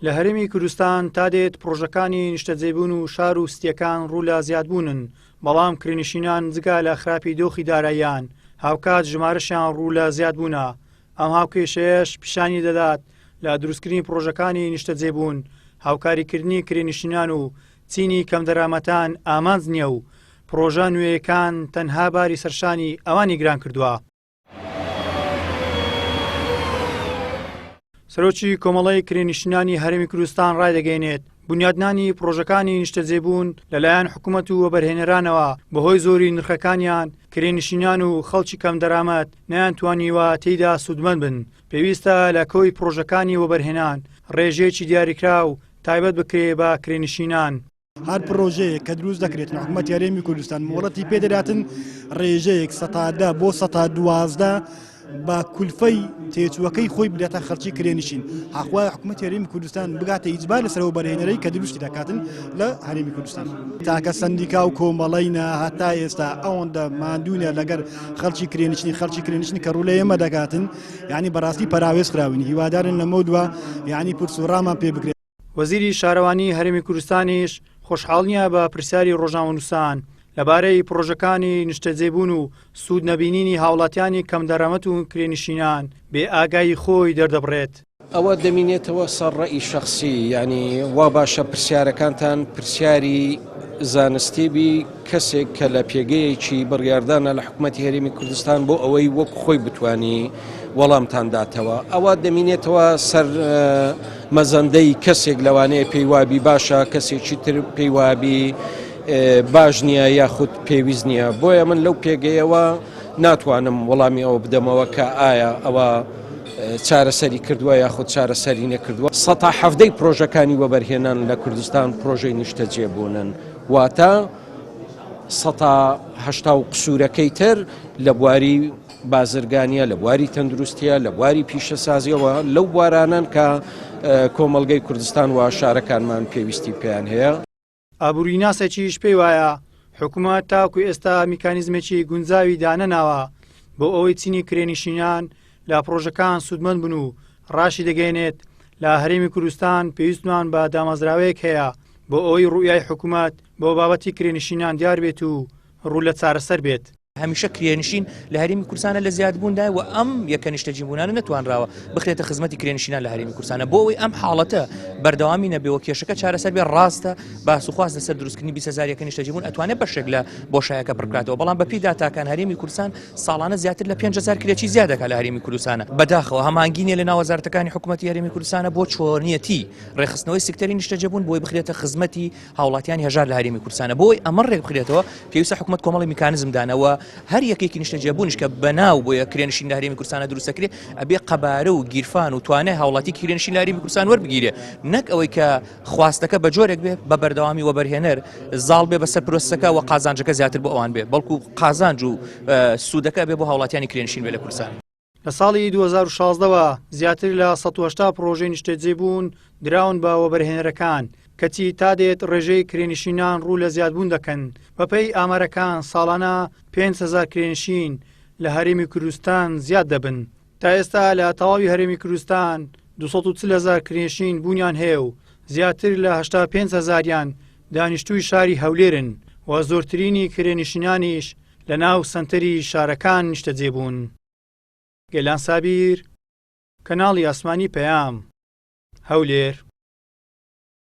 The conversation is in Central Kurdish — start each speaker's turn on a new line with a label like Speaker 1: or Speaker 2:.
Speaker 1: لە هەرێمی کوردستان تا دێت پرۆژەکانی نیشتەجێبوون و شار و ستیەکان ڕوو لە زیادبوونن، بەڵام کرێنشینان جگا لە خراپی دۆخی داراییان هاوکات ژمارەشیان ڕوو لە زیادبوونە. ئەم هاوکێشەیەش پیشانی دەدات لە دروستکردنی پرۆژەکانی نیشتەجێبوون هاوکاریکردنی کرێنشینان و چینی کەم دەرامەتان ئامانج نییە و پرۆژە نوێیەکان تەنها باری سەرشانی ئەوانی گران کردووە. سەرۆکی کۆمەڵەی کرێنشینانی هەرێمی کوردستان ڕایدەگەیەنێت بنیادنانی پرۆژەکانی نیشتەجێبوون لەلایەن حکوومەت و وەبەرهێنەرانەوە بەهۆی زۆری نرخەکانیان کرێنشینان و خەڵکی کەم دەرامەت نەیانتوانیوە تێیدا سوودمەند بن. پێویستە لە کۆی پرۆژەکانی وەبەرهێنان ڕێژەیەکی دیاریکرا و تایبەت بکرێ بە کرێنشینان.
Speaker 2: هەر پرۆژەیە کە دروست دەکرێت حکوومەت هەرێمی کوردستان مۆڵەتی پێدەداتن ڕێژەیەک ١١٠ بۆ ١١٢ بە کولفەی تێچووەکەی خۆی بداتە خەڵکی کرێنشین. حاخوای حکوومەت هەرێمی کوردستان بگاتە ئیجبار لەسەر وەبەرهێنەرەی کە دروستی دەکاتن لە هەرێمی کوردستان. تاکە سەندیکا و کۆمەڵەینە هەتا ئێستا ئەوەندە ماندوونە لەگەر خەڵکی کرێنشین کە ڕوو لە ئێمە دەکاتن، یعنی بەڕاستی پەراوێز کراون. هیوادارن لەمە دووە یعنی پرسوڕامان پێ بگرێت.
Speaker 1: وەزیری شارەوانی هەرێمی کوردستانیش خۆشحاڵ نییە بە پرسیاری ڕۆژنامەنووسان لەبارەی پرۆژەکانی نیشتەجێبوون و سوود نەبینینی هاوڵاتیانی کەم دەرامەت و کرێنشینان بێ ئاگایی خۆی دەردەبڕێت.
Speaker 3: ئەوە دەمینێتەوە سەر ڕەئی شەخسی، ینی وا باشە پرسیارەکانتان پرسیاری زانستیبی کەسێک کە لە پێگەیەکی بڕیاردانە لە حکوومەتی هەرێمی کوردستان بۆ ئەوەی وەک خۆی بتوانی وەڵامتان داتەوە. ئەوە دەمینێتەوە سەر مەزەندەی کەسێک لەوانەیە پێی وابی باشە، کەسێکی تر پێی وابی باش نییە یاخود پێویست نییە. بۆیە من لەو پێگەیەوە ناتوانم وەڵامی ئەوە بدەمەوە کە ئایا ئەوە چارەسەری کردووە یاخود چارەسەری نەکردووە. ١٧٠ پرۆژەکانی وەبەرهێنان لە کوردستان پرۆژەی نیشتەجێبوونن، واتە ١٨٠ قسوورەکەی تر لە بواری بازرگانیە، لە بواری تەندروستیە، لە بواری پیشەسازیەوە، لەو بوارانان کە کۆمەلگەی کوردستان و شارەکانمان پێویستی پێیان هەیە.
Speaker 1: ئابووری ناسێکیش پێی وایە حکوومەت تاکو ئێستا میکانیزمێکی گونجاوی دانەناوە بۆ ئەوەی چینی کرێنشینان لە پرۆژەکان سوودمەند بن و ڕاشی دەگەێنێت لە هەرێمی کوردستان پێویستمان بە دامەزراوەیەک هەیە بۆ ئەوەی ڕوئیای حکوومەت بۆ بابەتی کرێنشینان دیار بێت و ڕوو لە چارەسەر بێت.
Speaker 4: هەمیشە کرێنشین لە هەرێمی کوردستانە لە زیادبووندا و ئەم یەکە نیشتەجێبوونانە نەتوانراوە بخرێتە خزمەتی کرێنشینان لە هەرێمی کوردستانە بۆ ئەوەی ئەم حاڵەتە بەردەوامی نەبێەوە کێشەکە چارەسەر بێ. ڕاستە باسوخواست لەسەر دروستکردنی 20,000 یەکە نیشتەجێبوون ئەتوانێت بەشێک لە بۆشایەکە بڕکاتەوە، بەڵام بەپی داتاکان هەرێمی کوردستان ساڵانە زیاتر لە 5,000 کرێکی زیادەکە لە هەرێمی کوردستانە. بەداخەوە هەمانگینێ لە ناو وەزارەتەکانی حکوومەتی هەرێمی کوردستانە بۆ چۆنیەتی ڕێخستنەوەی سکتەری نیشتەجێبوون بۆی بخرێتە خزمەتی هاوڵاتیانی هەژار لە هەرێمی کوردستانە. بۆی ئەمە ڕێک بخرێتەوە پێویستە حکوومەت کۆمەڵی میکانیزم دانەوە هەر یەکێکی نیشتەجێبوونیش کە بەناو بۆ کرێنشین لە هەرێمی کوردستانە دروستەکرێ ئەبێ قەبارە و گیرفان و توانای هاوڵاتی کرێنشین لە هەرێمی کوردستان وەربگیرێ، نەک ئەوەی کە خواستەکە بە جۆرێک بێ بە بەردەوامی وەبەرهێنەر زاڵ بێ بەسەر پرۆسەکە و قازانجەکە زیاتر بۆ ئەوان بێ، بەڵکو قازانج و سوودەکە بێ بۆ هاوڵاتیانی کرێنشین بێ لە کوردستان.
Speaker 1: لە ساڵی 2016ەوە زیاتر لە 180 پرۆژەی نیشتەجێبوون دراون بە وەبەرهێنەرەکان کەچی تا دێت ڕێژەی کرێنشینان ڕوو لە زیادبوون دەکەن. بەپەی ئامارەکان ساڵانە 5,000 کرێنشین لە هەرێمی کوردستان زیاد دەبن. تا ئێستا لە تەواوی هەرێمی کوردستان 240,000 کرێنشین بوونیان هەیە و زیاتر لە 85,000یان دانیشتووی شاری هەولێرن و زۆرترینی کرێنشینانیش لە ناو سەنتەری شارەکان نیشتەجێبوون. گەلان سابیر، کەناڵی ئاسمانی پەیام، هەولێر.